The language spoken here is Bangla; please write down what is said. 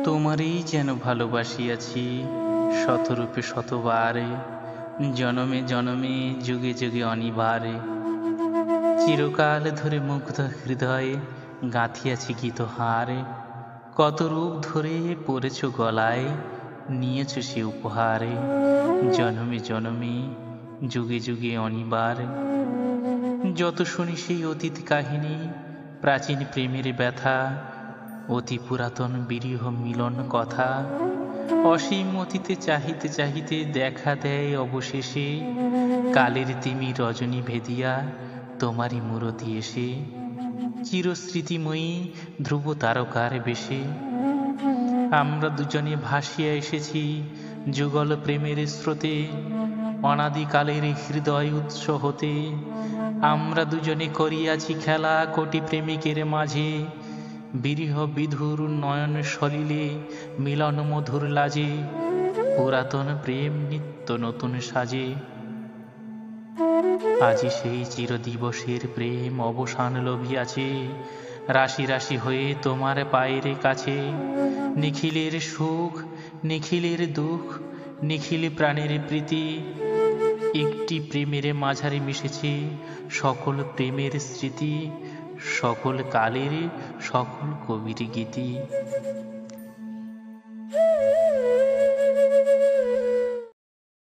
তোমারই যেন ভালোবাসিয়াছি শতরূপে শতবারে, জনমে জনমে যুগে যুগে অনিবারে। চিরকাল ধরে মুগ্ধ হৃদয়ে গাঁথিয়াছি গীতহারে। কত রূপ ধরে পড়েছ গলায়, নিয়েছ সে উপহারে। জনমে জনমে যুগে যুগে অনিবারে। যত শুনি সেই অতীত কাহিনী, প্রাচীন প্রেমের ব্যথা, অতি পুরাতন বিরহ মিলন কথা। অসীম অতীতে চাহিতে চাহিতে দেখা দেয় অবশেষে কালের তিমি রজনী ভেদিয়া তোমারই মূরতি এসে। চিরস্মৃতিময়ী ধ্রুব তারকার বেশে আমরা দুজনে ভাসিয়া এসেছি যুগল প্রেমের স্রোতে। অনাদিকালের হৃদয় উৎস হতে আমরা দুজনে করিয়াছি খেলা কোটি প্রেমিকের মাঝে। বিরহ বিধুর নয়ন সলিলে মিলন মধুর লাজে, পুরাতন প্রেম নিত্য নতুন সাজে। আজি সেই চিরদিবসের প্রেম অবসান লভিয়াছে, রাশি রাশি হয়ে তোমার পায়ের কাছে। নিখিলের সুখ নিখিলের দুঃখ নিখিল প্রাণের প্রীতি, একটি প্রেমের মাঝারে মিশেছে সকল প্রেমের স্মৃতি, সকল কালের সকল কবির গীতি।